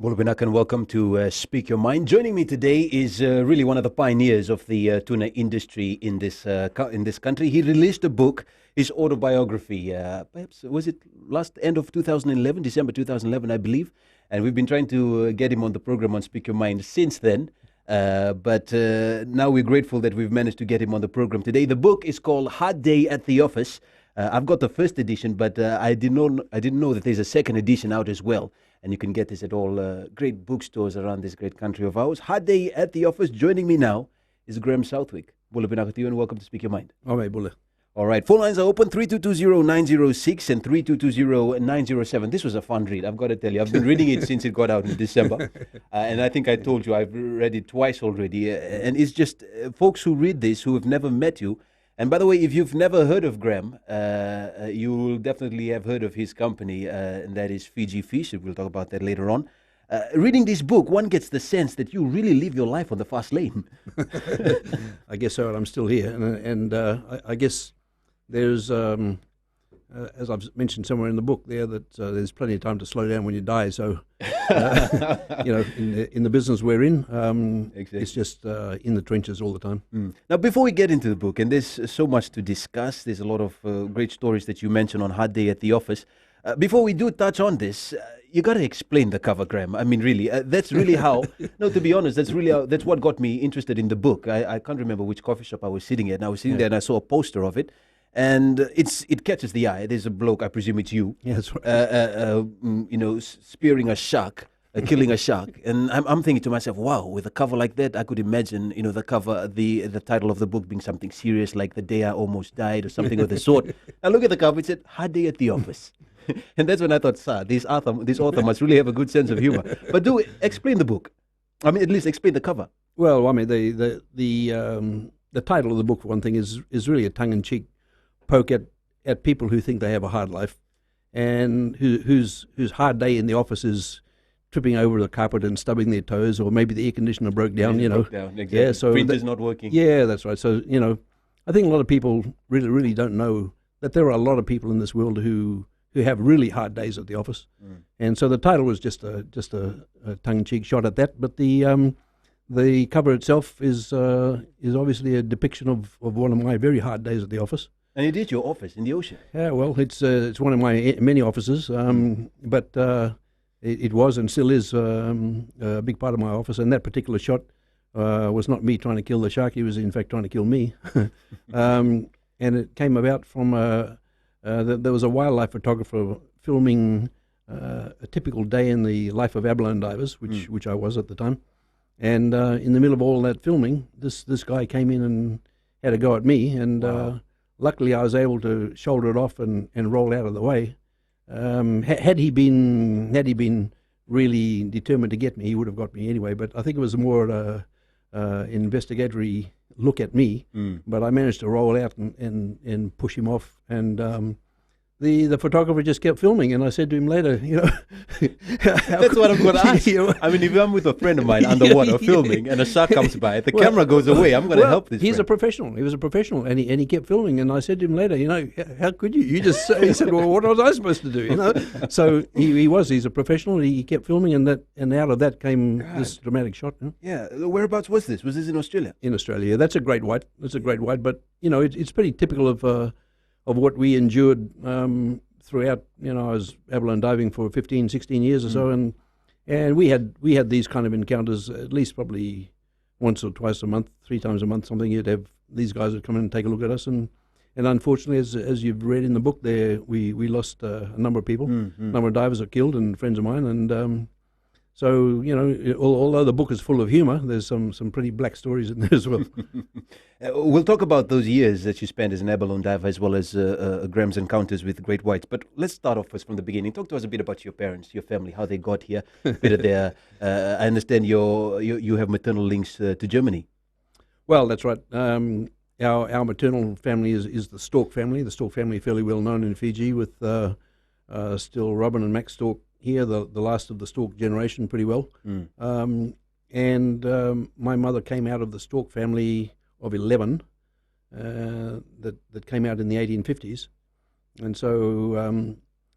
Bulbinak, and welcome to Speak Your Mind. Joining me today is really one of the pioneers of the tuna industry in this country. He released a book, his autobiography, perhaps, was it end of 2011, December 2011, I believe. And we've been trying to get him on the program on Speak Your Mind since then. But now we're grateful that we've managed to get him on the program today. The book is called Hard Day at the Office. I've got the first edition, but I didn't know that there's a second edition out as well. And you can get this at all great bookstores around this great country of ours. Hard Day at the Office. Joining me now is Grahame Southwick. Bula binaka to you and welcome to Speak Your Mind. All right, Bula. All right, phone lines are open, 3220-906 and 3220-907. This was a fun read, I've got to tell you. I've been reading it since it got out in December. And I think I told you I've read it twice already. And it's just folks who read this who have never met you. And by the way, if you've never heard of Grahame, you will definitely have heard of his company, and that is Fiji Fish. We'll talk about that later on. Reading this book, one gets the sense that you really live your life on the fast lane. I guess so, and I'm still here. And I guess there's, as I've mentioned somewhere in the book there, that there's plenty of time to slow down when you die. So, in the business we're in, exactly. It's just in the trenches all the time. Now, before we get into the book, and there's so much to discuss, there's a lot of great stories that you mentioned on Hard Day at the Office. Before we do touch on this, you got to explain the cover, Grahame. I mean, really, that's really how, no, to be honest, that's what got me interested in the book. I can't remember which coffee shop I was sitting at, and I was sitting there and I saw a poster of it. And it catches the eye. There's a bloke, I presume it's you, yeah, that's right. spearing a shark, killing a shark. And I'm thinking to myself, wow, with a cover like that, I could imagine, the cover, the title of the book being something serious like The Day I Almost Died or something of the sort. I look at the cover, it said, Hard Day at the Office. And that's when I thought, sir, this author must really have a good sense of humor. But do explain the book. I mean, at least explain the cover. Well, I mean, the title of the book, for one thing, is really a tongue-in-cheek poke at people who think they have a hard life and whose hard day in the office is tripping over the carpet and stubbing their toes, or maybe the air conditioner broke down, Exactly. Yeah, so printer's not working. Yeah, that's right. So, I think a lot of people really don't know that there are a lot of people in this world who have really hard days at the office. And so the title was just a tongue-in-cheek shot at that, but the cover itself is obviously a depiction of one of my very hard days at the office. And it is your office in the ocean. Yeah, well, it's one of my many offices, but it was and still is a big part of my office. And that particular shot was not me trying to kill the shark; he was in fact trying to kill me. And it came about from there was a wildlife photographer filming a typical day in the life of abalone divers, which I was at the time. And in the middle of all that filming, this guy came in and had a go at me, and. Wow. Luckily, I was able to shoulder it off and roll out of the way. Had he been really determined to get me, he would have got me anyway. But I think it was more investigatory look at me. But I managed to roll out and push him off. And the photographer just kept filming, and I said to him later, that's what I'm going to ask. I mean, if I'm with a friend of mine underwater filming and a shark comes by, the camera goes away, I'm going to help this He's friend. A professional. He was a professional, and he kept filming, and I said to him later, how could you? He said, well, what was I supposed to do? So he's a professional. He kept filming, and out of that came this dramatic shot. Yeah. Whereabouts was this? Was this in Australia? In Australia. That's a great white. But it's pretty typical of what we endured throughout. I was abalone diving for 15, 16 years or so, and we had these kind of encounters at least probably once or twice a month, 3 times a month, something. You'd have these guys would come in and take a look at us, and unfortunately, as you've read in the book there, we lost a number of people. A number of divers are killed, and friends of mine, and so, although the book is full of humor, there's some pretty black stories in there as well. We'll talk about those years that you spent as an abalone diver, as well as Grahame's encounters with great whites. But let's start off first from the beginning. Talk to us a bit about your parents, your family, how they got here, a bit of their... I understand you have maternal links to Germany. Well, that's right. Our maternal family is the Stork family. The Stork family, fairly well known in Fiji, with still Robin and Max Stork here, the last of the Stork generation, pretty well. And my mother came out of the Stork family of 11 that came out in the 1850s. And so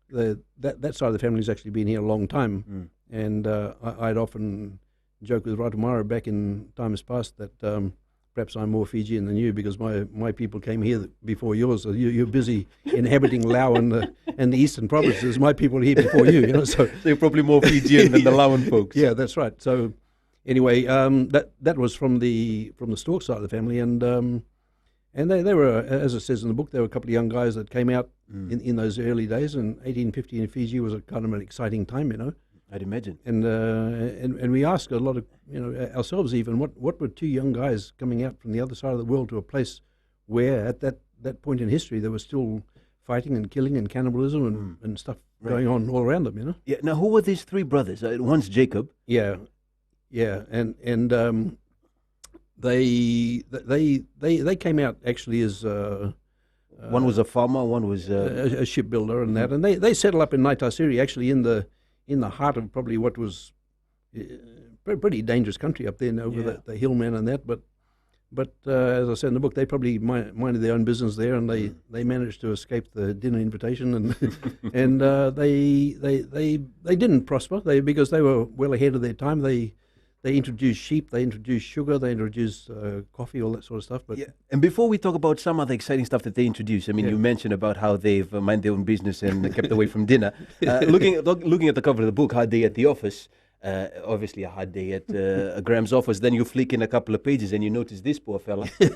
that side of the family has actually been here a long time. And I'd often joke with Ratumara back in times past that perhaps I'm more Fijian than you because my people came here before yours. So you're busy inhabiting Laos and the eastern provinces. My people are here before you. So you're probably more Fijian than the Lawan folks. Yeah, that's right. So anyway, that was from the Stork side of the family, and they were, as it says in the book, there were a couple of young guys that came out in those early days, and 1850 in Fiji was a kind of an exciting time. I'd imagine. And we asked a lot of, ourselves even, what were two young guys coming out from the other side of the world to a place where at that point in history there was still fighting and killing and cannibalism and stuff going on all around them, Yeah. Now, who were these three brothers? One's Jacob. Yeah, and they came out actually as one was a farmer, one was a shipbuilder, and that, and they settled up in Naitasiri, actually in the heart of probably what was a pretty dangerous country up there over the hillman and that, but as I said in the book, they probably minded their own business there, and they managed to escape the dinner invitation, and they didn't prosper because they were well ahead of their time. They introduced sheep, they introduced sugar, they introduced coffee, all that sort of stuff. But and before we talk about some other exciting stuff that they introduced, I mean, you mentioned about how they've mind their own business and kept away from dinner. Looking at the cover of the book, Hard Day at the Office. Obviously a hard day at Graham's office. Then you flick in a couple of pages and you notice this poor fella. He's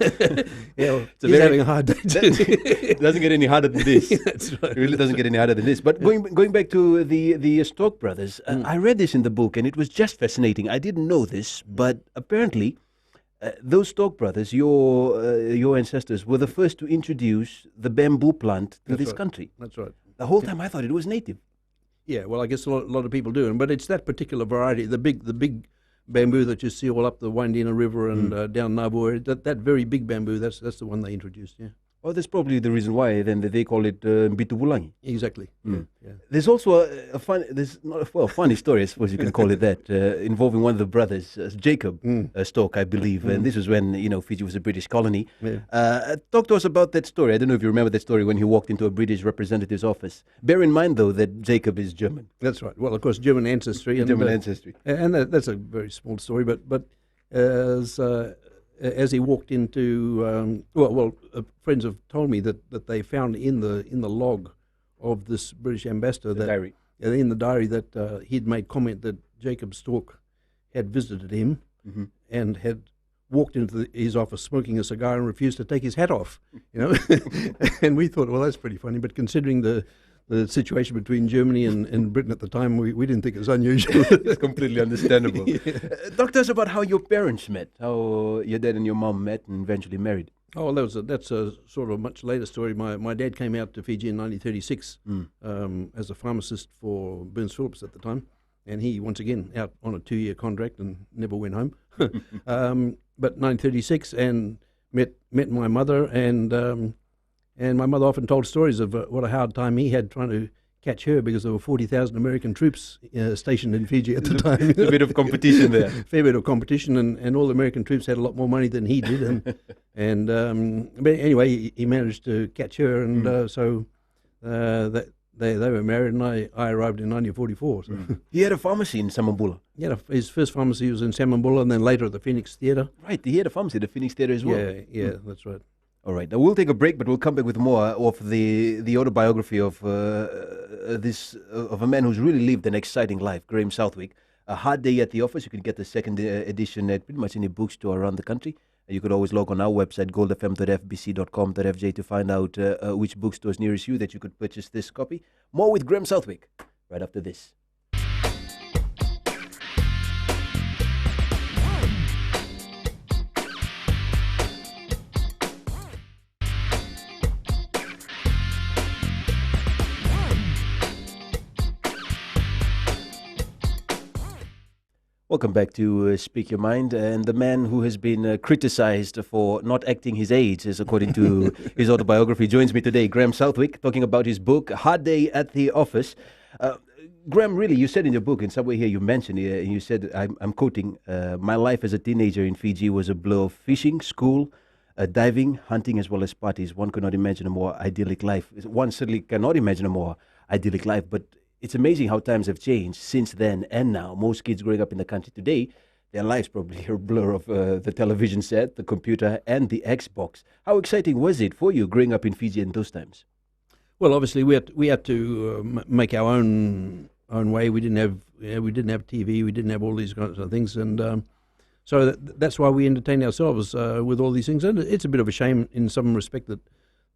having a hard day too. It doesn't get any harder than this. That's right. It really doesn't get any harder than this. But going back to the Stork brothers, I read this in the book and it was just fascinating. I didn't know this, but apparently those Stork brothers, your ancestors, were the first to introduce the bamboo plant to this country. That's right. The whole time I thought it was native. Yeah, well, I guess a lot of people do, but it's that particular variety, the big bamboo that you see all up the Wandina River and down Nabu. That very big bamboo, that's the one they introduced. Yeah. Oh, that's probably the reason why then they call it Mbitubulangi. Exactly. Yeah. There's also a funny story, I suppose you can call it that, involving one of the brothers, Jacob Stork, I believe. And this was when Fiji was a British colony. Yeah. Talk to us about that story. I don't know if you remember that story when he walked into a British representative's office. Bear in mind, though, that Jacob is German. That's right. Well, of course, German ancestry. And that's a very small story, but as he walked into, friends have told me that they found in the log of this British ambassador in the diary that he'd made comment that Jacob Stork had visited him and had walked into his office smoking a cigar and refused to take his hat off. And we thought, well, that's pretty funny. But considering the situation between Germany and Britain at the time, we didn't think it was unusual. It's completely understandable. Talk to us about how your parents met, how your dad and your mom met and eventually married. Oh, well, that's a sort of a much later story. My dad came out to Fiji in 1936 as a pharmacist for Burns Phillips at the time, and he, once again, out on a 2-year contract and never went home. But 1936, and met my mother, and my mother often told stories of what a hard time he had trying to catch her because there were 40,000 American troops stationed in Fiji at the time. A bit of competition there. Fair bit of competition, and all the American troops had a lot more money than he did. But anyway, he managed to catch her, and so they were married, and I arrived in 1944. So. He had a pharmacy in Samambula. Yeah, his first pharmacy was in Samambula, and then later at the Phoenix Theatre. Right, he had a pharmacy at the Phoenix Theatre as well. Yeah, that's right. All right. Now we'll take a break, but we'll come back with more of the autobiography of a man who's really lived an exciting life, Grahame Southwick. A Hard Day at the Office. You can get the second edition at pretty much any bookstore around the country. You could always log on our website, goldfm.fbc.com.fj, to find out which bookstores nearest you that you could purchase this copy. More with Grahame Southwick right after this. Welcome back to Speak Your Mind. And the man who has been criticized for not acting his age, as according to his autobiography, joins me today, Grahame Southwick, talking about his book, Hard Day at the Office. Grahame, really, you said in your book, in somewhere here you mentioned, you said, I'm quoting, my life as a teenager in Fiji was a blur of fishing, school, diving, hunting, as well as parties. One could not imagine a more idyllic life. One certainly cannot imagine a more idyllic life, but it's amazing how times have changed since then and now. Most kids growing up in the country today, their lives probably are a blur of the television set, the computer, and the Xbox. How exciting was it for you growing up in Fiji in those times? Well, obviously we had to make our own way. We didn't have TV. We didn't have all these kinds of things, and so that's why we entertain ourselves with all these things. And it's a bit of a shame in some respect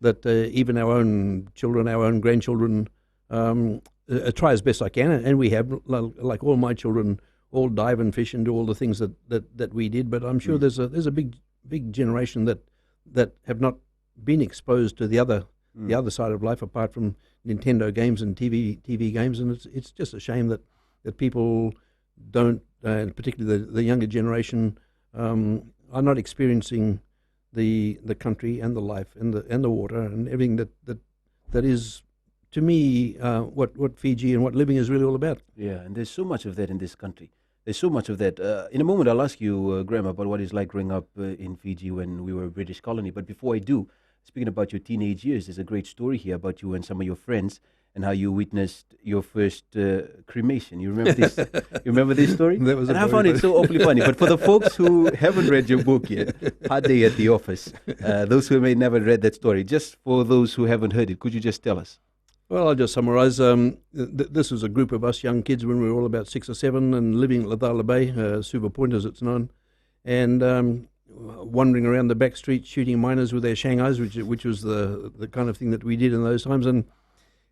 that even our own children, our own grandchildren, try as best I can, and we have, like all my children, all dive and fish and do all the things that we did. But I'm sure there's a big generation that have not been exposed to the other side of life apart from Nintendo games and TV games, and it's just a shame that people don't, particularly the younger generation, are not experiencing the country and the life and the water and everything that is, to me, what Fiji and what living is really all about. Yeah, and there's so much of that in this country. There's so much of that. In a moment, I'll ask you, Graham, about what it's like growing up in Fiji when we were a British colony. But before I do, speaking about your teenage years, there's a great story here about you and some of your friends and how you witnessed your first cremation. You remember this? You remember this story? That was and I found it so awfully funny. But for the folks who haven't read your book yet, Hard Day at the Office, those who may never read that story, just for those who haven't heard it, could you just tell us? Well, I'll just summarise. This was a group of us young kids when we were all about 6 or 7 and living at Lathala Bay, Super Point as it's known, and wandering around the back streets shooting miners with their Shanghais, which was the kind of thing that we did in those times.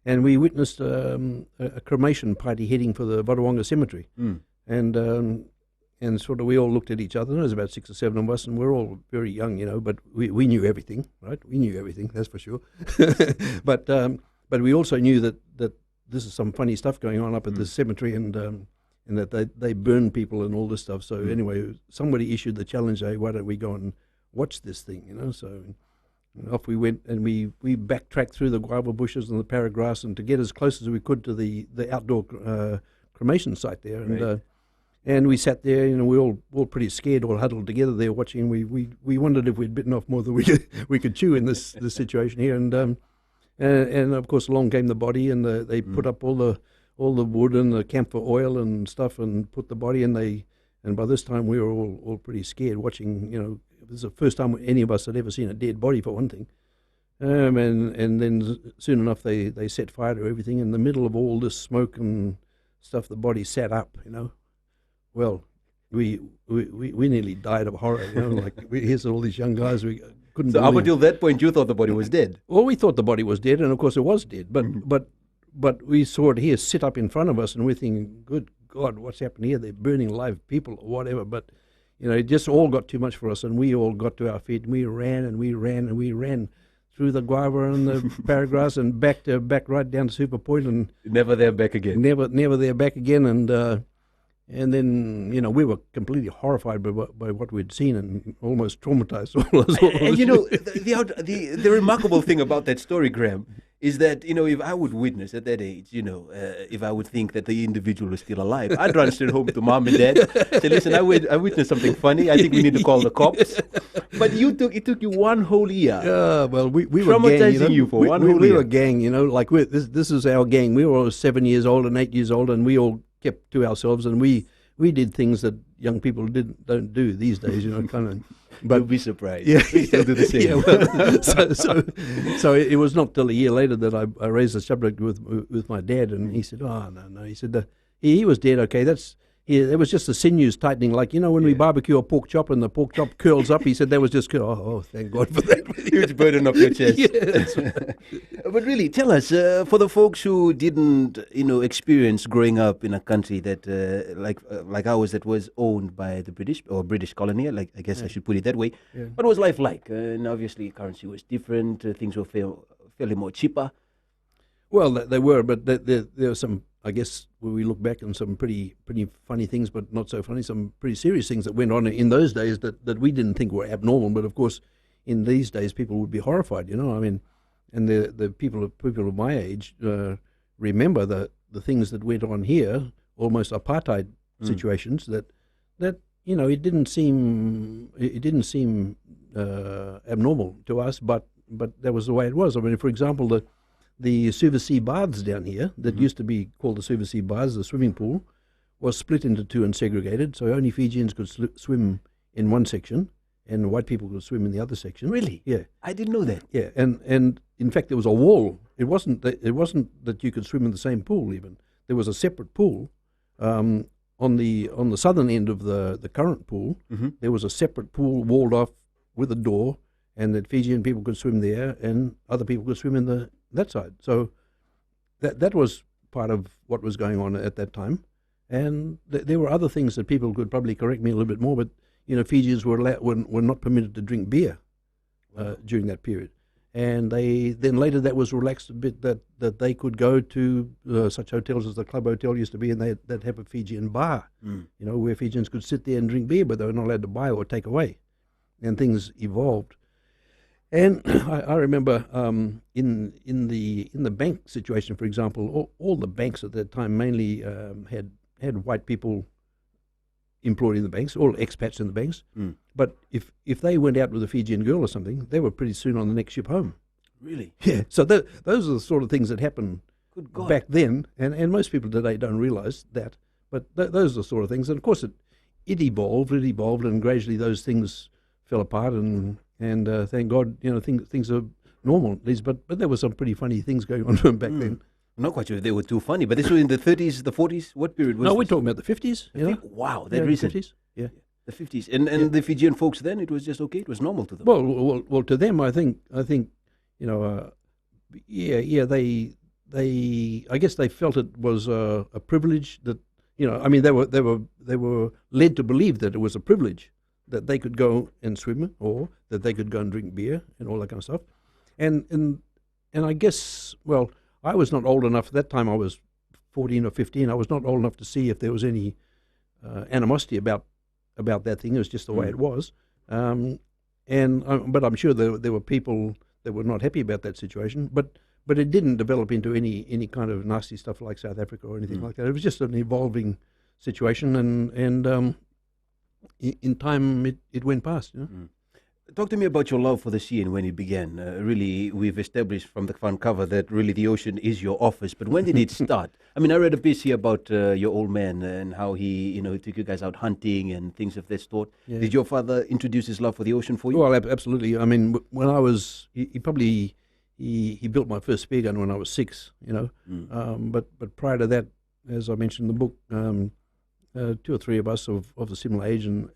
And we witnessed a cremation party heading for the Wadawonga Cemetery. And sort of we all looked at each other. There was about 6 or 7 of us, and we're all very young, but we knew everything, right? We knew everything, that's for sure. But we also knew that this is some funny stuff going on up at the cemetery, and that they burn people and all this stuff. So anyway, somebody issued the challenge, hey, why don't we go and watch this thing, So off we went, and we backtracked through the guava bushes and the paragrass, and to get as close as we could to the outdoor cremation site there. And and we sat there, we all pretty scared, all huddled together there watching. We wondered if we'd bitten off more than we could chew in this situation here. And of course, along came the body, and they put up all the wood and the camphor oil and stuff, and put the body in. And by this time, we were all pretty scared, watching. It was the first time any of us had ever seen a dead body, for one thing. And then soon enough, they set fire to everything. In the middle of all this smoke and stuff, the body sat up. Well, we nearly died of horror. Here's all these young guys. We couldn't. So up until that point, you thought the body was dead. Well, we thought the body was dead, and of course it was dead. But we saw it here sit up in front of us, and we're thinking, good God, what's happened here? They're burning live people or whatever. But it just all got too much for us, and we all got to our feet, and we ran through the guava and the paragrass and back right down to Super Point, and never there back again. Never there back again, and then, we were completely horrified by what we'd seen and almost traumatized. And the remarkable thing about that story, Graham, is that, if I would witness at that age, if I would think that the individual is still alive, I'd run straight home to mom and dad, say, listen, I witnessed something funny. I think we need to call the cops. But it took you one whole year. Yeah, well, we were traumatizing you for one whole year. We were a gang, this is our gang. We were all 7 years old and 8 years old, and we all kept to ourselves, and we did things that young people don't do these days, kind of. But you'll be surprised. Yeah, we still do the same. Yeah, well, so it was not till a year later that I raised the subject with my dad, and he said, "Oh no." He said he was dead. Okay, it was just the sinews tightening, like when we barbecue a pork chop and the pork chop curls up. He said that was just thank God for that. Huge burden off your chest. Yes. But really, tell us, for the folks who didn't, experience growing up in a country that, like ours, that was owned by the British or British Colonial, I guess I should put it that way. Yeah. What was life like? And obviously, currency was different. Things were fairly more cheaper. Well, they were, but there were some, I guess, when we look back on some pretty funny things, but not so funny, some pretty serious things that went on in those days that we didn't think were abnormal. But of course, in these days, people would be horrified, and the people of my age remember the things that went on here, almost apartheid situations that it didn't seem abnormal to us, but that was the way it was. I mean, for example, the Souversea baths down here, that used to be called the Souversea baths, the swimming pool, was split into two and segregated, so only Fijians could swim in one section, and white people could swim in the other section. Really? Yeah. I didn't know that. Yeah, and in fact there was a wall. It wasn't that you could swim in the same pool even. There was a separate pool. On the southern end of the current pool, there was a separate pool walled off with a door, and that Fijian people could swim there, and other people could swim in that side. So that was part of what was going on at that time. And there were other things that people could probably correct me a little bit more, but Fijians were not permitted to drink beer during that period. And then later that was relaxed a bit, that they could go to such hotels as the Club Hotel used to be, and they'd have a Fijian bar, where Fijians could sit there and drink beer, but they were not allowed to buy or take away. And things evolved. And I remember in the bank situation, for example, all the banks at that time mainly had white people employed in the banks, all expats in the banks. But if they went out with a Fijian girl or something, they were pretty soon on the next ship home. Really? Yeah. So those are the sort of things that happened back then, and most people today don't realise that. But those are the sort of things, and of course it evolved, and gradually those things fell apart, and thank God, things are normal at least. But there were some pretty funny things going on back then. I'm not quite sure if they were too funny, but this was in the 30s, the 40s? What period was No, this? we're talking about the 50s. Wow, that recent. 50s, yeah. The 50s. And the Fijian folks then, it was just okay? It was normal to them? Well, to them, I think, I guess they felt it was a privilege that, they were led to believe that it was a privilege that they could go and swim, or that they could go and drink beer and all that kind of stuff. And I guess, well, I was not old enough. At that time I was 14 or 15. I was not old enough to see if there was any animosity about that thing. It was just the way it was. But I'm sure there were people that were not happy about that situation. But it didn't develop into any kind of nasty stuff like South Africa or anything like that. It was just an evolving situation, and in time it went past. Talk to me about your love for the sea and when it began. Really, we've established from the front cover that really the ocean is your office. But when did it start? I mean, I read a piece here about your old man and how he took you guys out hunting and things of that sort. Yeah. Did your father introduce his love for the ocean for you? Well, absolutely. I mean, when I was, he built my first spear gun when I was 6. But prior to that, as I mentioned in the book, 2 or 3 of us of the similar age, and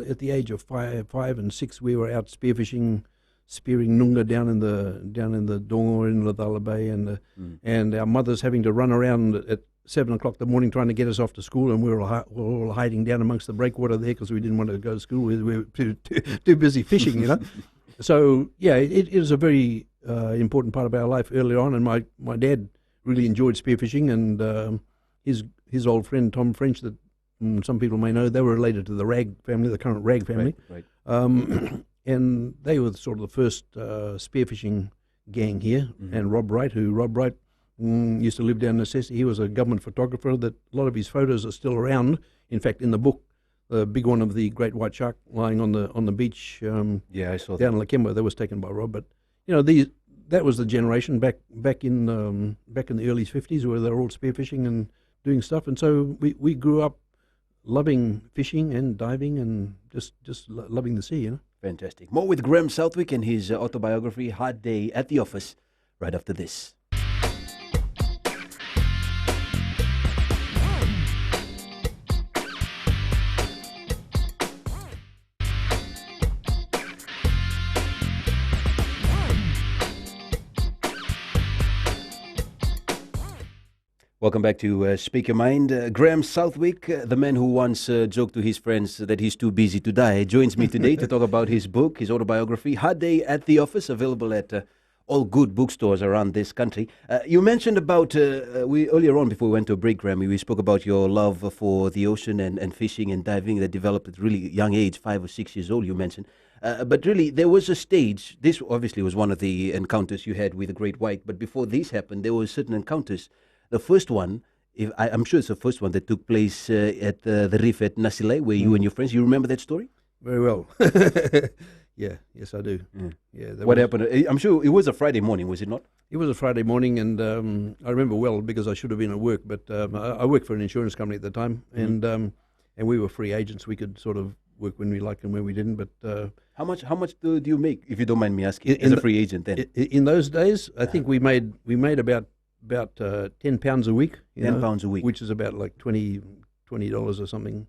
at the age of 5 and 6, we were out spearfishing, spearing nunga down in the Dongo in Lathala Bay, and our mothers having to run around at 7 o'clock in the morning trying to get us off to school, and we were all hiding down amongst the breakwater there because we didn't want to go to school. We were too busy fishing, So yeah, it was a very important part of our life early on, and my dad really enjoyed spearfishing, and his old friend Tom French, that some people may know, they were related to the Rag family, the current Rag family. Right. And they were sort of the first spearfishing gang here. And Rob Wright used to live down in Necessity. He was a government photographer. That a lot of his photos are still around. In fact, in the book, the big one of the great white shark lying on the beach. I saw that down in Lakemba. That was taken by Rob. But that was the generation back in the early 50s where they were all spearfishing and doing stuff. And so we grew up loving fishing and diving and just loving the sea, Fantastic. More with Grahame Southwick and his autobiography, Hard Day at the Office, right after this. Welcome back to Speak Your Mind. Grahame Southwick, the man who once joked to his friends that he's too busy to die, joins me today to talk about his book, his autobiography, Hard Day at the Office, available at all good bookstores around this country. You mentioned about, earlier on before we went to a break, Grahame, we spoke about your love for the ocean and fishing and diving that developed at a really young age, 5 or 6 years old, you mentioned. But really, there was a stage, this obviously was one of the encounters you had with the great white, but before this happened, there were certain encounters. The first one, I'm sure it's the first one that took place at the reef at Nasilei, where you and your friends, you remember that story? Very well. Yeah, yes I do. Yeah. What happened? I'm sure it was a Friday morning, was it not? It was a Friday morning, and I remember well because I should have been at work. But I worked for an insurance company at the time, and we were free agents. We could sort of work when we liked and when we didn't. But How much do you make, if you don't mind me asking, as a free agent then? In those days, I think we made about £10 a week. £10 a week, which is about like $20 or something.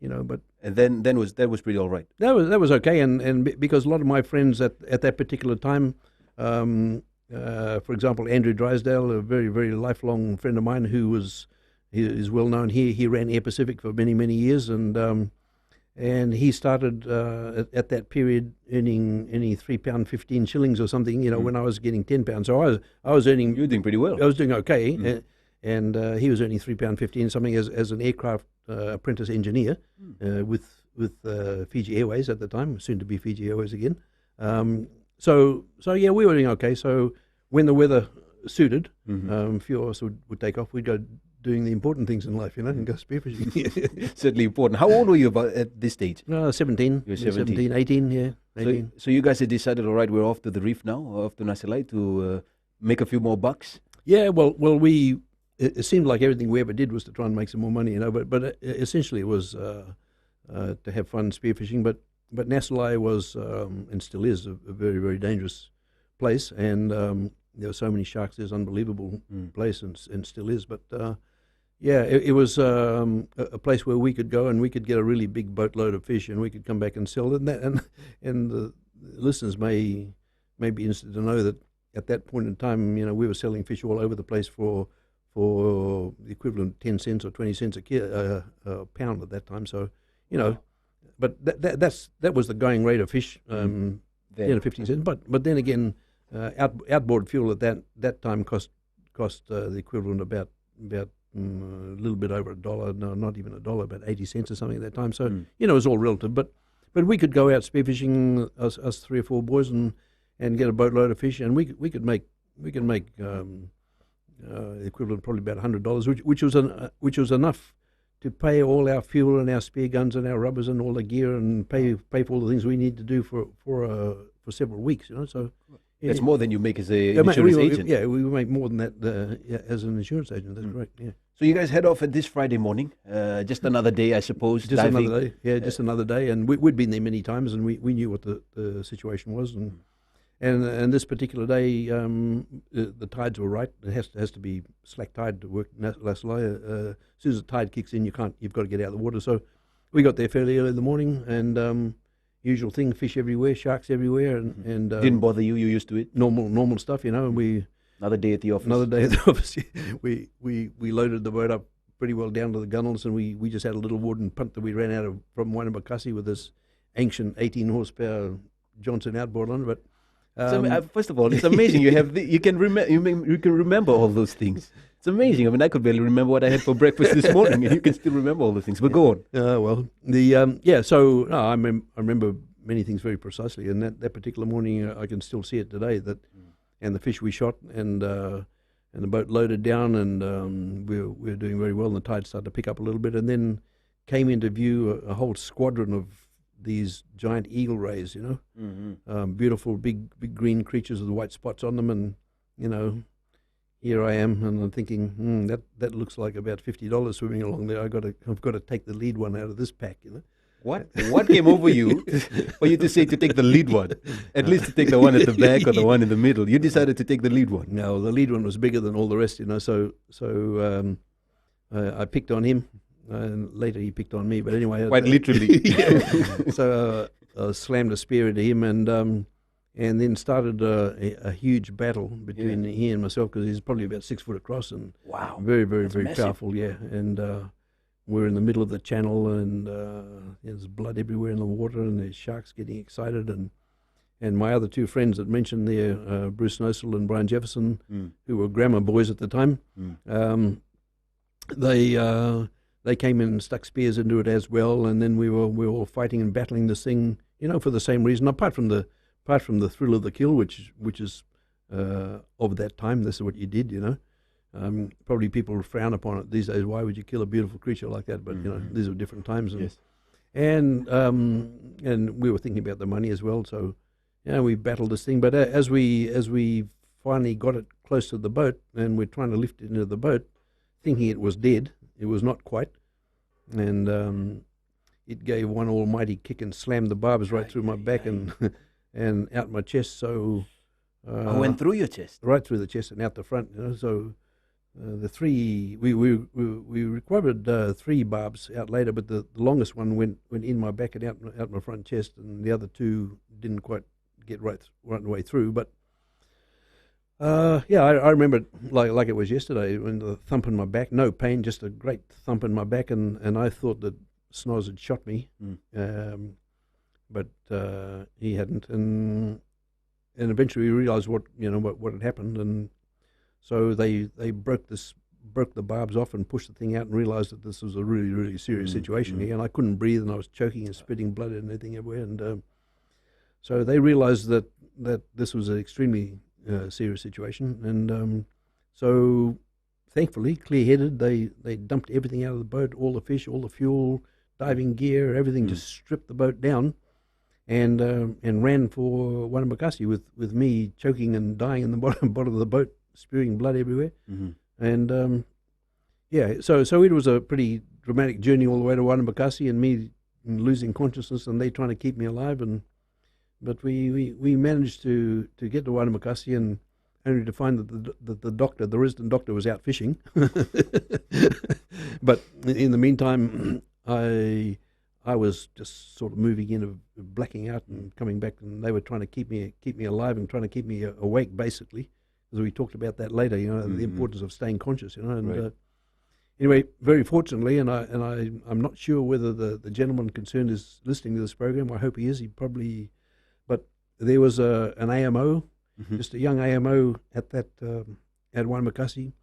But and then that was pretty all right. That was okay, and because a lot of my friends at that particular time. For example, Andrew Drysdale, a very, very lifelong friend of mine who is well known here. He ran Air Pacific for many, many years, and he started at that period earning £3.15 or something. When I was getting £10. So I was earning. You were doing pretty well. I was doing okay, and he was earning £3.15 something as an aircraft apprentice engineer with Fiji Airways at the time, soon to be Fiji Airways again. So yeah, we were doing okay. So when the weather suited, a few of us would take off. We'd go doing the important things in life, and go spearfishing. Certainly important. How old were you at this stage? 17. You were 17. 18, yeah. 18. So you guys had decided, all right, we're off to the reef now, off to Nasilai to make a few more bucks? Yeah, well, it seemed like everything we ever did was to try and make some more money, but essentially it was to have fun spearfishing. But Nasilai was, and still is, a very, very dangerous place, and there were so many sharks. There's an unbelievable place, and still is. But yeah, it was a place where we could go and we could get a really big boatload of fish, and we could come back and sell it. And the listeners may be interested to know that at that point in time, we were selling fish all over the place for the equivalent of 10 cents or 20 cents a pound at that time. So, but that was the going rate of fish, 15 cents. But then again, outboard fuel at that time cost the equivalent about a little bit over $1. No, not even $1, about 80 cents or something at that time. So it was all relative. But we could go out spearfishing, us 3 or 4 boys, and get a boatload of fish, and we could make the equivalent probably about $100, which was enough to pay all our fuel and our spear guns and our rubbers and all the gear, and pay for all the things we need to do for several weeks. So that's more than you make as an insurance agent. Yeah, we make more than that as an insurance agent. That's correct. Yeah. So you guys head off at this Friday morning. Just another day, I suppose. Just diving. Another day. Yeah, just another day, and we'd been there many times, and we knew what the situation was, and this particular day, the tides were right. It has to be slack tide to work Nasilai. As soon as the tide kicks in, you've got to get out of the water. So we got there fairly early in the morning, and usual thing: fish everywhere, sharks everywhere, and didn't bother you. You used to it. Normal stuff, And we another day at the office. Another day at the office. We loaded the boat up pretty well down to the gunnels, and we just had a little wooden punt that we ran out of from Wame with this ancient 18 horsepower Johnson outboard on it, but. First of all, it's amazing you can remember all those things. It's amazing. I mean, I could barely remember what I had for breakfast this morning, and you can still remember all those things. But go on. Well, the So I remember many things very precisely, and that particular morning, I can still see it today. And the fish we shot, and the boat loaded down, and we were doing very well. And the tide started to pick up a little bit, and then came into view a whole squadron of these giant eagle rays, beautiful big green creatures with white spots on them, and here I am, and I'm thinking, that looks like about $50 swimming along there. I've got to take the lead one out of this pack, What came over you for you to say to take the lead one? At least to take the one at the back or the one in the middle. You decided to take the lead one. No, the lead one was bigger than all the rest, So I picked on him. And later he picked on me, but anyway. Quite literally. So I slammed a spear into him, and then started a huge battle between he and myself, because he's probably about 6 foot across, and wow, very, very, that's very massive. powerful. Yeah, and we're in the middle of the channel, and there's blood everywhere in the water, and there's sharks getting excited, and my other 2 friends that mentioned there, Bruce Nosel and Brian Jefferson, who were grammar boys at the time, they came in and stuck spears into it as well, and then we were all fighting and battling this thing, for the same reason. Apart from the thrill of the kill, which is of that time, this is what you did, Probably people frown upon it these days. Why would you kill a beautiful creature like that? But these are different times. Yes. And we were thinking about the money as well. So we battled this thing. But as we finally got it close to the boat, and we're trying to lift it into the boat, thinking it was dead. It was not quite, and it gave one almighty kick and slammed the barbs right through my back and and out my chest. So I went through your chest, right through the chest and out the front. So the three we recovered 3 barbs out later, but the longest one went in my back and out my front chest, and the other 2 didn't quite get right the way through. But I remember it like it was yesterday, when the thump in my back, no pain, just a great thump in my back, and I thought that Snoz had shot me, but he hadn't, and eventually we realised what had happened, and so they broke the barbs off and pushed the thing out and realised that this was a really, really serious situation here, and I couldn't breathe, and I was choking and spitting blood and everything everywhere, and so they realised that this was an extremely serious situation, and so thankfully, clear-headed, they dumped everything out of the boat, all the fish, all the fuel, diving gear, everything, just stripped the boat down, and ran for Wame with me choking and dying in the bottom of the boat, spewing blood everywhere, and so it was a pretty dramatic journey all the way to Wame, and me losing consciousness, and they trying to keep me alive, but we managed to get to Wame, and only to find that the resident doctor was out fishing. But in the meantime, I was just sort of moving in, blacking out and coming back, and they were trying to keep me alive and trying to keep me awake, basically, because we talked about that later. The importance of staying conscious. And right. Anyway, very fortunately, and I'm not sure whether the gentleman concerned is listening to this program. I hope he is. He probably, but there was an AMO. Just a young AMO at Wame.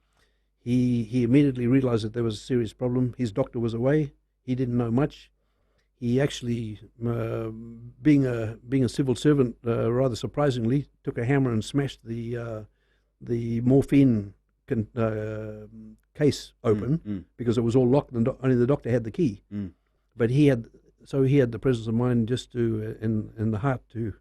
He immediately realised that there was a serious problem. His doctor was away. He didn't know much. He actually, being a civil servant, rather surprisingly, took a hammer and smashed the morphine case open because it was all locked, and only the doctor had the key. But he had the presence of mind just to and the heart to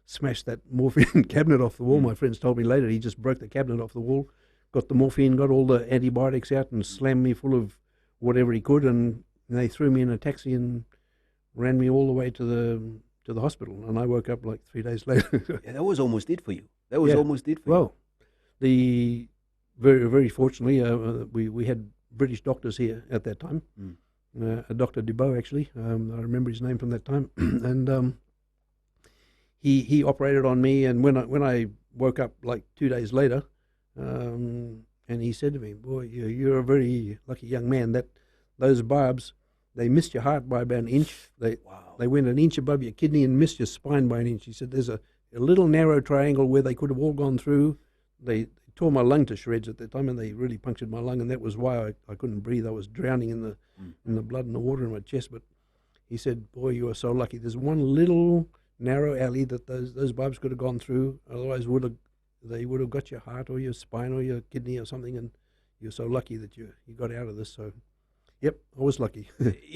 smash that morphine cabinet off the wall. My friends told me later he just broke the cabinet off the wall, got the morphine, got all the antibiotics out, and slammed me full of whatever he could, and they threw me in a taxi and ran me all the way to the hospital, and I woke up like 3 days later. Yeah, that was almost it for you. That was almost it for you. Well, very, very fortunately, we had British doctors here at that time. A Dr. Dubois, actually. I remember his name from that time, and he operated on me, and when I woke up like 2 days later, and he said to me, "Boy, you're a very lucky young man. That those barbs, they missed your heart by about an inch. They went an inch above your kidney and missed your spine by an inch." He said, "There's a little narrow triangle where they could have all gone through. They tore my lung to shreds at that time, and they really punctured my lung, and that was why I couldn't breathe. I was drowning in the blood and the water in my chest." But he said, "Boy, you are so lucky. There's one little narrow alley that those barbs could have gone through. Otherwise, they would have got your heart or your spine or your kidney or something, and you're so lucky that you got out of this." So, yep, I was lucky.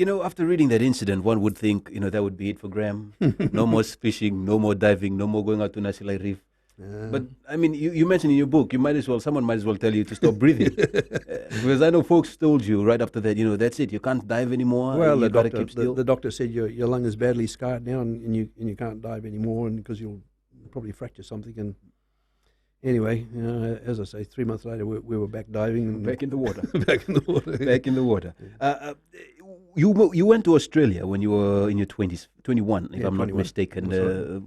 After reading that incident, one would think, that would be it for Grahame. No more fishing, no more diving, no more going out to Nasilai Reef. But I mean, you mentioned in your book, someone might as well tell you to stop breathing, because I know folks told you right after that, that's it, you can't dive anymore. Well, you got to keep still. The doctor said your lung is badly scarred now, and you can't dive anymore, and because you'll probably fracture something. And anyway, as I say, 3 months later we were back diving and back in the water, back in the water, back in the water. You went to Australia when you were in your 20s, 21, if I'm 21. Not mistaken. Right.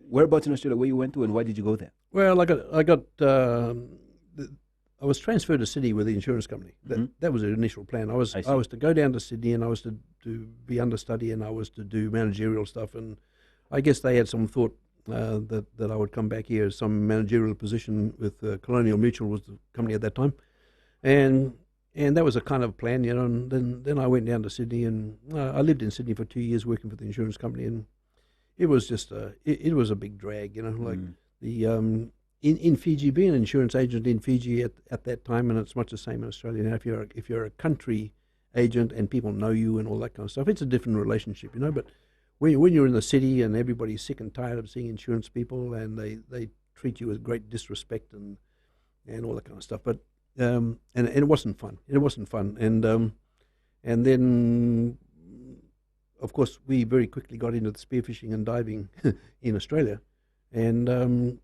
Whereabouts in Australia where you went to, and why did you go there? Well, I was transferred to Sydney with the insurance company. That was the initial plan. I was to go down to Sydney, and I was to be understudy, and I was to do managerial stuff. And I guess they had some thought that I would come back here as some managerial position with Colonial Mutual was the company at that time, and that was a kind of plan, And then I went down to Sydney, and I lived in Sydney for 2 years working for the insurance company, and it was just it was a big drag, Like the in Fiji, being an insurance agent in Fiji at that time, and it's much the same in Australia now. If you're a country agent and people know you and all that kind of stuff, it's a different relationship, But when you're in the city and everybody's sick and tired of seeing insurance people, and they treat you with great disrespect and all that kind of stuff. But and it wasn't fun. It wasn't fun. And then, of course, we very quickly got into the spearfishing and diving in Australia, and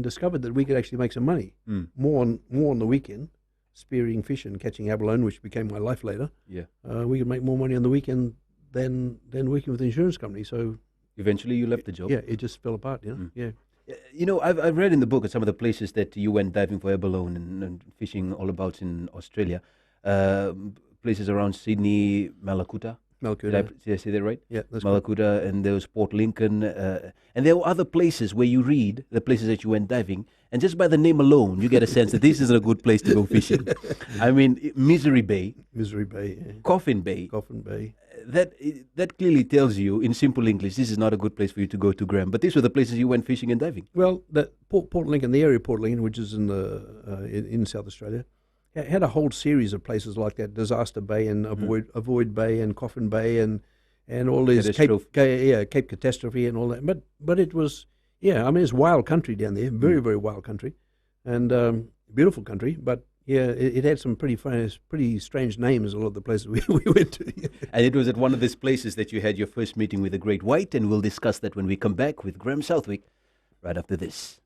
discovered that we could actually make some money more on the weekend, spearing fish and catching abalone, which became my life later. Yeah, we could make more money on the weekend than working with the insurance company. So eventually you left the job. Yeah, it just fell apart. Yeah. You know, I've read in the book some of the places that you went diving for abalone and fishing all about in Australia. Places around Sydney, Malakuta. Did I say that right? Yeah, that's Malakuta, and there was Port Lincoln. And there were other places where you read the places that you went diving, and just by the name alone, you get a sense that this isn't a good place to go fishing. I mean, Misery Bay. Yeah. Coffin Bay. That clearly tells you, in simple English, this is not a good place for you to go to, Grahame. But these were the places you went fishing and diving. Well, Port Lincoln, the area of Port Lincoln, which is in South Australia, had a whole series of places like that: Disaster Bay and Avoid Bay and Coffin Bay and all these Cape Catastrophe and all that. But it was, I mean, it's wild country down there, very very wild country, and beautiful country. But it had some pretty strange names. A lot of the places we went to. And it was at one of these places that you had your first meeting with the great white, and we'll discuss that when we come back with Grahame Southwick right after this.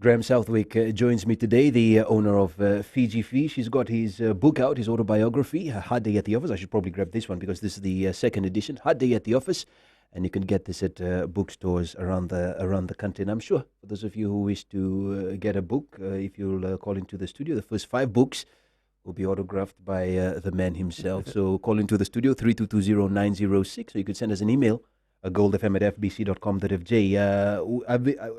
Grahame Southwick joins me today, the owner of Fiji Fish. He's got his book out, his autobiography, Hard Day at the Office. I should probably grab this one because this is the second edition, Hard Day at the Office. And you can get this at bookstores around the country. And I'm sure for those of you who wish to get a book, if you'll call into the studio, the first 5 books will be autographed by the man himself. So call into the studio, 3220-906, or you could send us an email, goldfm@fbc.com.fj.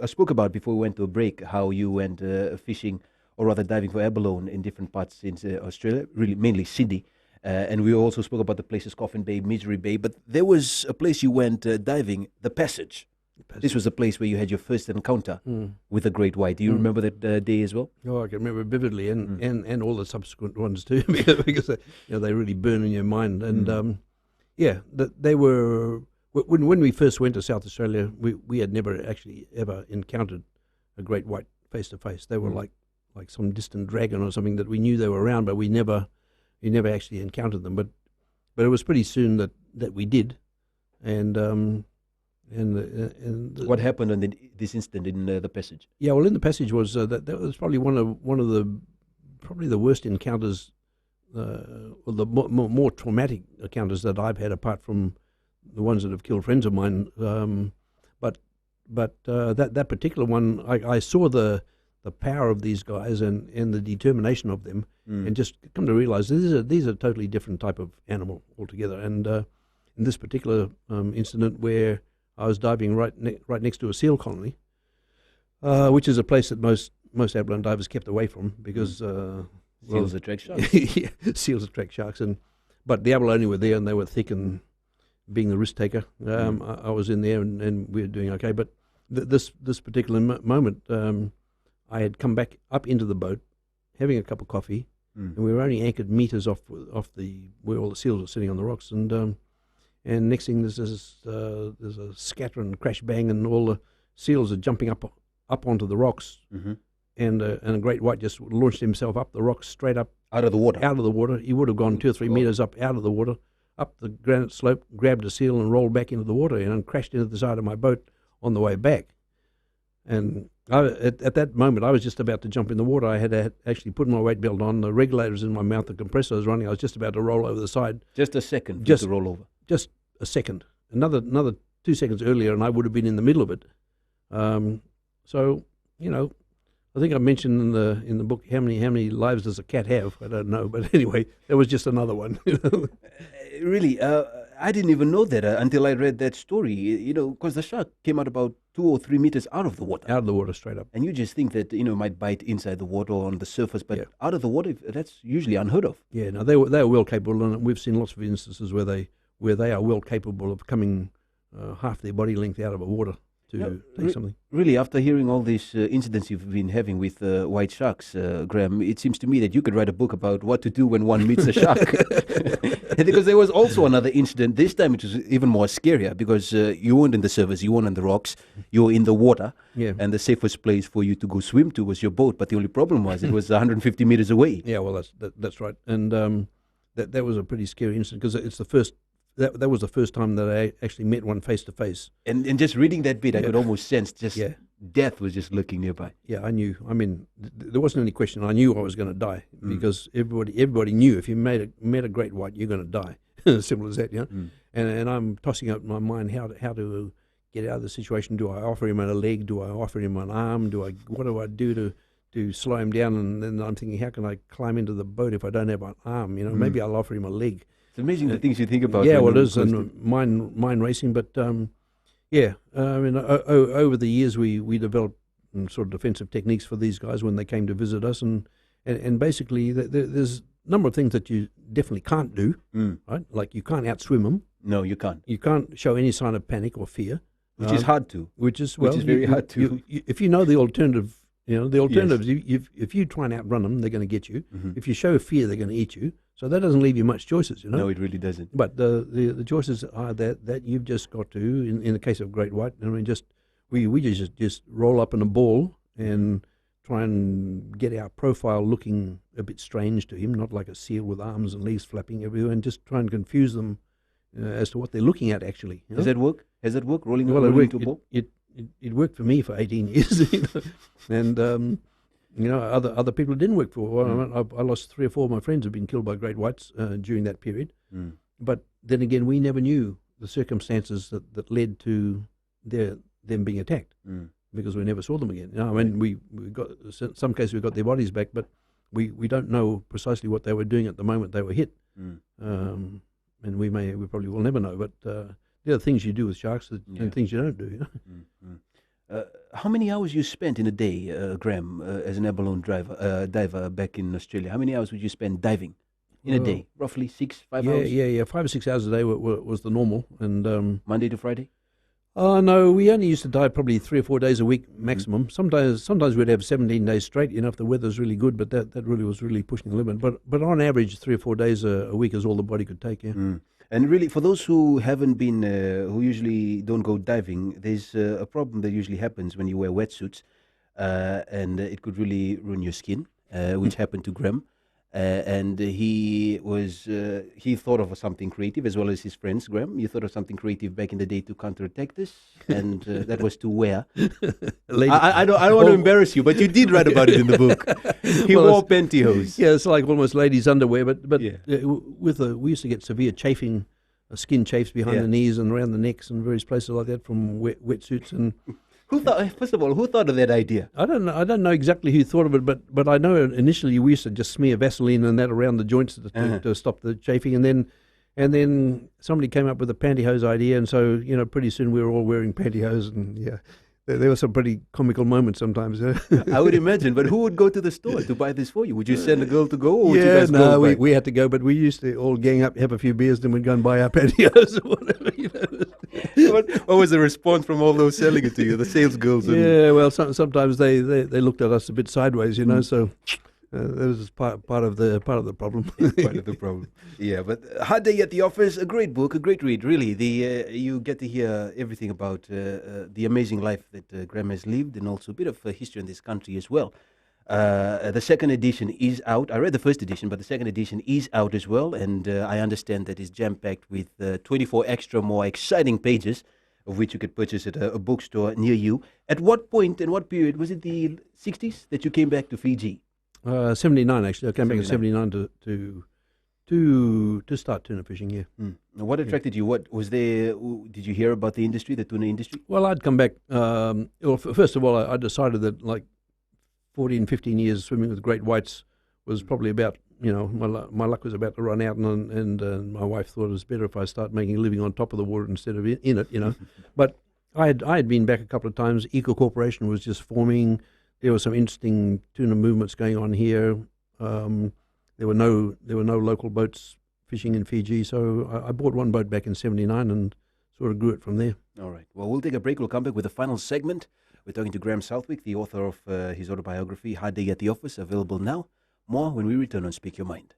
I spoke about before we went to a break how you went fishing, or rather diving for abalone in different parts in Australia, really mainly Sydney. And we also spoke about the places Coffin Bay, Misery Bay. But there was a place you went diving, the Passage. This was a place where you had your first encounter with the great white. Do you remember that day as well? Oh, I can remember vividly, and all the subsequent ones too, because they really burn in your mind. And they were. When we first went to South Australia, we had never actually ever encountered a great white face to face. They were like some distant dragon or something that we knew they were around, but we never actually encountered them. But it was pretty soon that we did. And what happened in this incident in the Passage? Yeah, well, in the Passage was that was probably one of the worst encounters, or the more traumatic encounters that I've had, apart from the ones that have killed friends of mine, but that particular one, I saw the power of these guys and the determination of them, and just come to realize these are totally different type of animal altogether. And in this particular incident, where I was diving right next to a seal colony, which is a place that most abalone divers kept away from because seals attract sharks. Yeah, seals attract sharks, but the abalone were there and they were thick and. Being the risk taker, I was in there and we were doing okay. But this particular moment, I had come back up into the boat, having a cup of coffee, and we were only anchored meters off where all the seals were sitting on the rocks. And next thing there's a scatter and crash bang, and all the seals are jumping up onto the rocks, and a great white just launched himself up the rocks straight up out of the water. He would have gone 2 or 3 meters up out of the water. Up the granite slope, grabbed a seal and rolled back into the water and crashed into the side of my boat on the way back. And at that moment, I was just about to jump in the water. I had actually put my weight belt on, the regulators in my mouth, the compressor was running. I was just about to roll over the side. Just a second to roll over. Just a second. Another 2 seconds earlier, and I would have been in the middle of it. So, I think I mentioned in the book how many lives does a cat have? I don't know, but anyway, there was just another one. Really, I didn't even know that until I read that story. Because the shark came out about 2 or 3 meters out of the water. Out of the water, straight up. And you just think that might bite inside the water or on the surface, but out of the water, that's usually unheard of. Yeah, no, they were well capable, and we've seen lots of instances where they are well capable of coming half their body length out of the water to take something. Really, after hearing all these incidents you've been having with white sharks, Graham, it seems to me that you could write a book about what to do when one meets a shark. Because there was also another incident, this time it was even more scarier, because you weren't in the surface, you weren't on the rocks, you were in the water, and the safest place for you to go swim to was your boat, but the only problem was it was 150 meters away. Yeah, well, that's right. And that was a pretty scary incident, because it's the first... That was the first time that I actually met one face to face. And just reading that bit, I could almost sense death was just looking nearby. Yeah, I knew. I mean, there wasn't any question. I knew I was going to die, because everybody knew if you met a great white, you're going to die. Simple as that, you know. And I'm tossing up in my mind how to get out of the situation. Do I offer him a leg? Do I offer him an arm? What do I do to slow him down? And then I'm thinking, how can I climb into the boat if I don't have an arm? You know, maybe I'll offer him a leg. It's amazing the things you think about. Yeah, well, it is mind racing, but I mean, over the years we developed sort of defensive techniques for these guys when they came to visit us, and basically there's a number of things that you definitely can't do, right? Like you can't outswim them. No, you can't. You can't show any sign of panic or fear, which is hard to. Which is very hard to. If you know the alternative. You know, the alternatives, if you try and outrun them, they're going to get you. If you show fear, they're going to eat you. So that doesn't leave you much choices, you know. No, it really doesn't. But the choices are that you've just got to, in the case of great white, I mean, we just roll up in a ball and try and get our profile looking a bit strange to him, not like a seal with arms and legs flapping everywhere, and just try and confuse them as to what they're looking at, actually. You know? Does that work? Has that worked, rolling into a ball? It worked for me for 18 years, you know? And you know, other people it didn't work for. Well, I lost 3 or 4 of my friends who've been killed by great whites during that period. But then again, we never knew the circumstances that led to them being attacked, because we never saw them again. You know, I mean, we got some cases we got their bodies back, but we don't know precisely what they were doing at the moment they were hit, and we probably will never know. But there are things you do with sharks and things you don't do. You know? How many hours you spent in a day, Graham, as an abalone diver back in Australia? How many hours would you spend diving in a day? Roughly 5 hours? Yeah, 5 or 6 hours a day was the normal. And Monday to Friday? No, we only used to dive probably 3 or 4 days a week maximum. Sometimes we'd have 17 days straight, you know, if the weather's really good, but that really was pushing the limit. But on average, 3 or 4 days a week is all the body could take, yeah. And really, for those who haven't been, who usually don't go diving, there's a problem that usually happens when you wear wetsuits, and it could really ruin your skin, which happened to Graham. And he thought of something creative, as well as his friends. Graham, you thought of something creative back in the day to counterattack this, and that was to wear. I don't want to embarrass you, but you did write about it in the book. He wore pantyhose. Yeah, it's like almost ladies' underwear, but we used to get severe chafing, skin chafes behind the knees and around the necks and various places like that from wetsuits. And First of all, who thought of that idea? I don't know exactly who thought of it, but I know initially we used to just smear Vaseline and that around the joints to stop the chafing, and then somebody came up with a pantyhose idea, and so pretty soon we were all wearing pantyhose, and there were some pretty comical moments sometimes. I would imagine, but who would go to the store to buy this for you? Would you send a girl to go, or would you guys go? We had to go, but we used to all gang up, have a few beers, then we'd go and buy our pantyhose or whatever. What was the response from all those selling it to you, the sales girls? Yeah, well, sometimes they looked at us a bit sideways, so that was part of the problem. Part of the problem. Yeah, but Hard Day at the Office, a great book, a great read, really. You get to hear everything about the amazing life that Graham has lived, and also a bit of history in this country as well. The second edition is out. I read the first edition, but the second edition is out as well, and I understand that it's jam-packed with 24 extra more exciting pages, of which you could purchase at a bookstore near you. At what point and what period, was it the 60s that you came back to Fiji? 79, actually. I came back in 79 to start tuna fishing, yeah. What attracted you? What was there? Did you hear about the industry, the tuna industry? Well, I'd come back. First of all, I decided that, like, 14, 15 years swimming with great whites was probably about, my luck was about to run out, and my wife thought it was better if I start making a living on top of the water instead of in it, But I had been back a couple of times. Eco Corporation was just forming. There were some interesting tuna movements going on here. There were no local boats fishing in Fiji, so I bought one boat back in 79 and sort of grew it from there. All right. Well, we'll take a break. We'll come back with the final segment. We're talking to Grahame Southwick, the author of his autobiography, Hard Day at the Office, available now. More when we return on Speak Your Mind.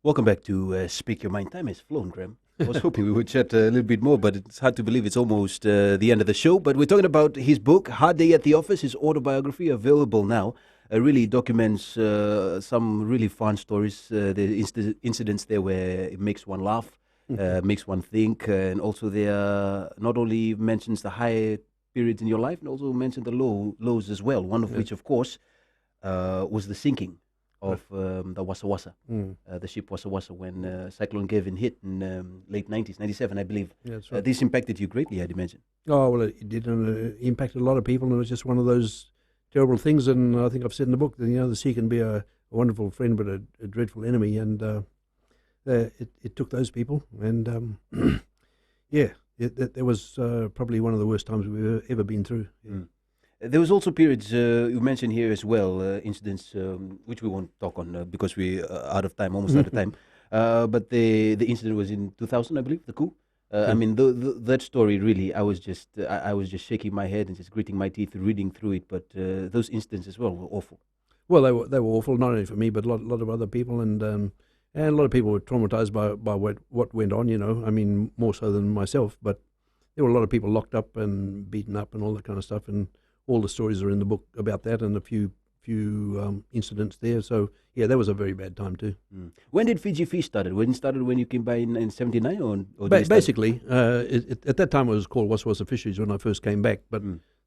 Welcome back to Speak Your Mind. Time has flown, Graham. I was hoping we would chat a little bit more, but it's hard to believe it's almost the end of the show. But we're talking about his book, Hard Day at the Office, his autobiography, available now. Really documents some really fun stories, the incidents there where it makes one laugh, makes one think, and also there not only mentions the high periods in your life, and also mentions the lows as well, one of which, of course, was the sinking of the Wassa Wassa, the ship Wassa Wassa, when Cyclone Gavin hit in late 90s, 97, I believe. Yeah, that's right. This impacted you greatly, I'd imagine. Oh, well, it did, and it impacted a lot of people, and it was just one of those terrible things. And I think I've said in the book that, the sea can be a wonderful friend, but a dreadful enemy, and it took those people. And, that was probably one of the worst times we've ever been through. Yeah. There was also periods you mentioned here as well, incidents which we won't talk on because we're out of time, almost out of time. But the incident was in 2000, I believe, the coup. I mean, that story really, I was just shaking my head and just gritting my teeth reading through it. But those incidents as well were awful. Well, they were awful, not only for me, but a lot of other people, and a lot of people were traumatized by what went on. I mean, more so than myself. But there were a lot of people locked up and beaten up and all that kind of stuff, and all the stories are in the book about that, and a few incidents there. So yeah, that was a very bad time too. When did Fiji Fish started? When it started, when you came by in 79, or basically at that time it was called Wassa Wassa Fisheries when I first came back, but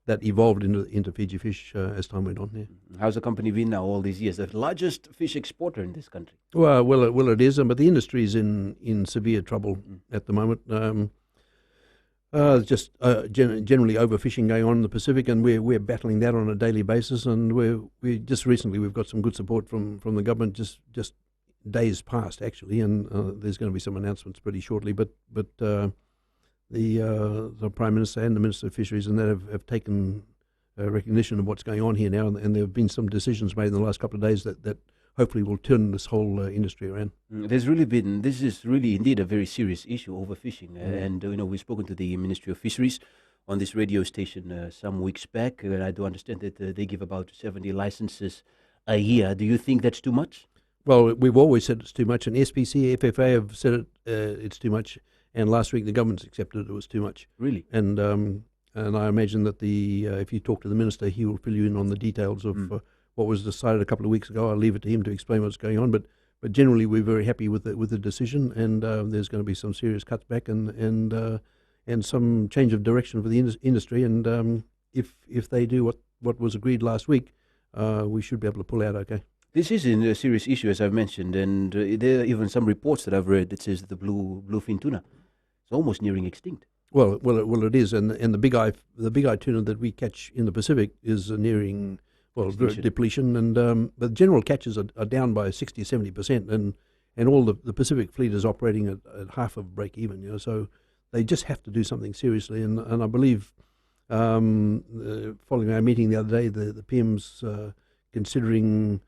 that evolved into Fiji Fish as time went on. Yeah. How's the company been now all these years? The largest fish exporter in this country. Well, it is, but the industry is in severe trouble at the moment. Generally overfishing going on in the Pacific, and we're battling that on a daily basis. And we just recently we've got some good support from the government, just days past actually, and there's going to be some announcements pretty shortly. But the Prime Minister and the Minister of Fisheries and that have taken recognition of what's going on here now, and there have been some decisions made in the last couple of days that hopefully will turn this whole industry around. This is really indeed a very serious issue, overfishing. And we've spoken to the Ministry of Fisheries on this radio station some weeks back, and I do understand that they give about 70 licenses a year. Do you think that's too much? Well, we've always said it's too much, and SPC, FFA have said it's too much, and last week the government's accepted it was too much. Really? And I imagine that if you talk to the Minister, he will fill you in on the details of what was decided a couple of weeks ago. I'll leave it to him to explain what's going on, but generally we're very happy with the decision, and there's going to be some serious cuts back and some change of direction for the industry. And if they do what was agreed last week, we should be able to pull out okay. This is a serious issue, as I've mentioned, and there are even some reports that I've read that says that the bluefin tuna is almost nearing extinct. Well, it is, and the big eye tuna that we catch in the Pacific is nearing depletion, and the general catches are down by 60-70%, and all the Pacific fleet is operating at half of break even. So they just have to do something seriously, and I believe following our meeting the other day, the PM's considering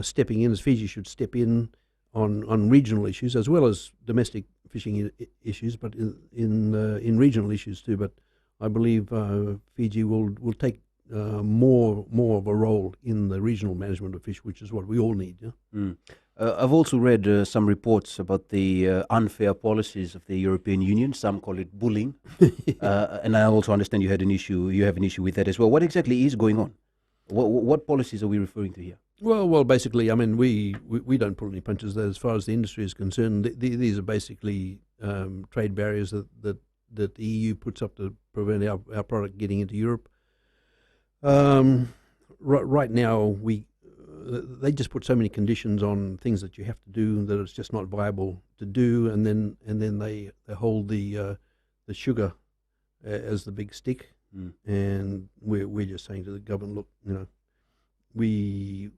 stepping in, as Fiji should step in on regional issues as well as domestic fishing issues, but in regional issues too. But I believe Fiji will take more of a role in the regional management of fish, which is what we all need. Yeah? I've also read some reports about the unfair policies of the European Union. Some call it bullying, and I also understand you have an issue with that as well. What exactly is going on? What policies are we referring to here? Well, basically, I mean, we don't pull any punches as far as the industry is concerned. These are basically trade barriers that the EU puts up to prevent our product getting into Europe. Right now, they just put so many conditions on things that you have to do that it's just not viable to do, and then they hold the sugar as the big stick, and we're just saying to the government, look, we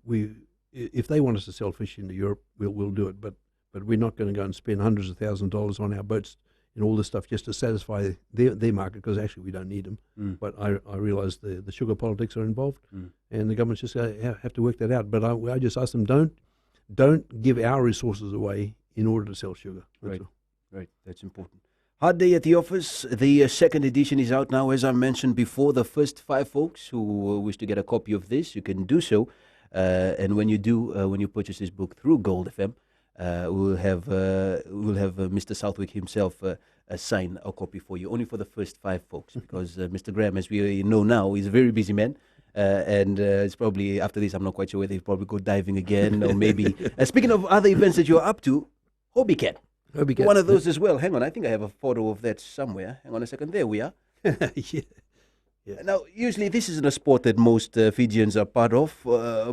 if they want us to sell fish into Europe, we'll do it, but we're not going to go and spend hundreds of thousands of dollars on our boats, in all this stuff just to satisfy their market, because actually we don't need them. But I realise the sugar politics are involved, and the government's just have to work that out. But I just ask them, don't give our resources away in order to sell sugar. Right, right. That's important. Hard Day at the Office. The second edition is out now, as I mentioned before. The first 5 folks who wish to get a copy of this, you can do so. And when you do, when you purchase this book through Gold FM, we'll have Mr. Southwick himself sign a copy for you, only for the first 5 folks, because Mr. Grahame, as we know now, is a very busy man. And it's probably, after this, I'm not quite sure whether he'll probably go diving again, or maybe... speaking of other events that you're up to, hobie-cat. One of those as well. Hang on, I think I have a photo of that somewhere. Hang on a second. There we are. Yeah. Now, usually this isn't a sport that most Fijians are part of,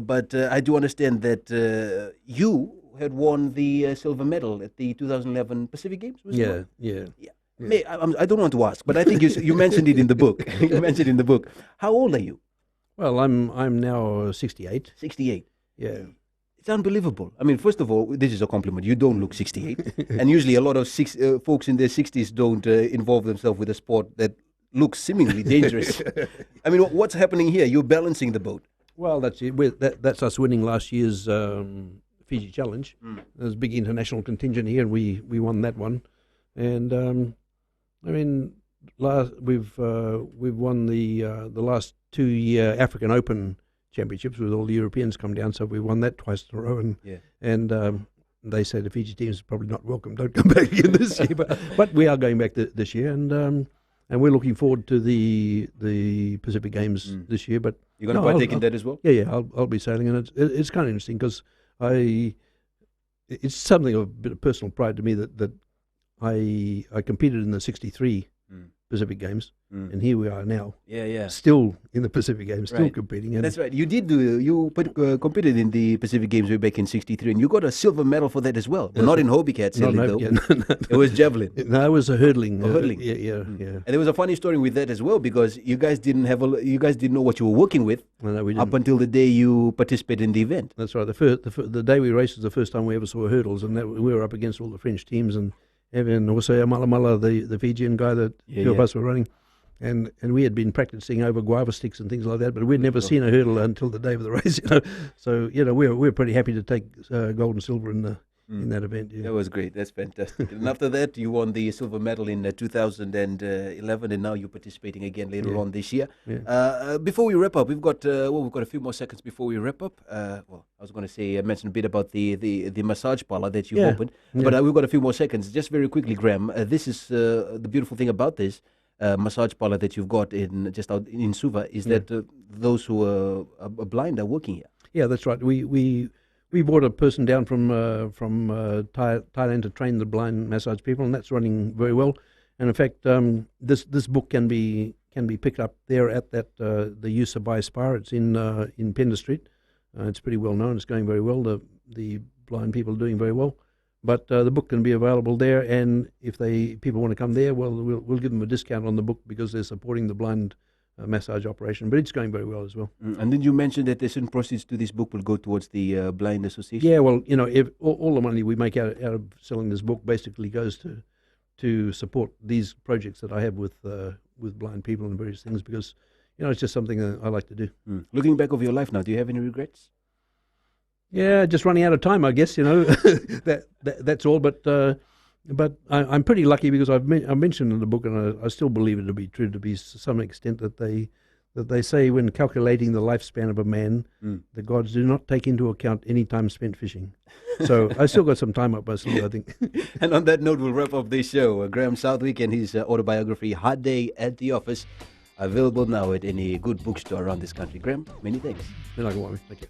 but I do understand that you had won the silver medal at the 2011 Pacific Games. Was it? Yeah. I don't want to ask, but I think you mentioned it in the book. You mentioned it in the book. How old are you? Well, I'm now 68. 68. Yeah. It's unbelievable. I mean, first of all, this is a compliment. You don't look 68. And usually a lot of folks in their 60s don't involve themselves with a sport that looks seemingly dangerous. I mean, what's happening here? You're balancing the boat. Well, that's it. That's us winning last year's Fiji Challenge. There's a big international contingent here, and we won that one. And I mean, we've won the last 2-year African Open Championships with all the Europeans come down, so we won that twice in a row. And they say the Fiji team is probably not welcome. Don't come back again this year, but we are going back this year, and we're looking forward to the Pacific Games this year. But you're going to partake in that as well? Yeah. I'll be sailing, and it's kind of interesting because it's something of a bit of personal pride to me that I competed in the '63 Pacific Games, and here we are now. Still in the Pacific Games, still competing. And that's right. You competed in the Pacific Games way back in '63, and you got a silver medal for that as well. But not in hobie-cat sailing, though. No. It was javelin. No, it was a hurdling. Hurdling. Yeah. And there was a funny story with that as well, because you guys didn't know what you were working with up until the day you participated in the event. That's right. The day we raced was the first time we ever saw hurdles, and we were up against all the French teams, and also Mala, the Fijian guy that two of us were running. And we had been practicing over guava sticks and things like that, but we'd never seen a hurdle until the day of the race. So we're pretty happy to take gold and silver in that event. Yeah. That was great. That's fantastic. And after that, you won the silver medal in 2011, and now you're participating again later on this year. Before we wrap up, we've got a few more seconds before we wrap up. I was going to say, I mentioned a bit about the massage parlor that you've opened, but we've got a few more seconds. Just very quickly, Grahame, this is the beautiful thing about this massage parlor that you've got just out in Suva is that those who are blind are working here. Yeah, that's right. We brought a person down from Thailand to train the blind massage people, and that's running very well. And in fact, this book can be picked up there at that the Yusabai Spa. It's in Pender Street. It's pretty well known. It's going very well. The blind people are doing very well. But the book can be available there, and if people want to come there, well, we'll give them a discount on the book because they're supporting the blind massage operation. But it's going very well as well. And then you mentioned that the certain proceeds to this book will go towards the Blind Association. Yeah, well, if all the money we make out of selling this book basically goes to support these projects that I have with blind people and various things, because it's just something that I like to do. Looking back over your life now, do you have any regrets? Yeah, just running out of time, I guess. That's all. But I'm pretty lucky because I mentioned in the book, and I still believe it to be true to some extent, that they say when calculating the lifespan of a man, the gods do not take into account any time spent fishing. So I still got some time up my sleeve, I think. And on that note, we'll wrap up this show. Grahame Southwick and his autobiography, Hard Day at the Office, available now at any good bookstore around this country. Grahame, many thanks. Thank you.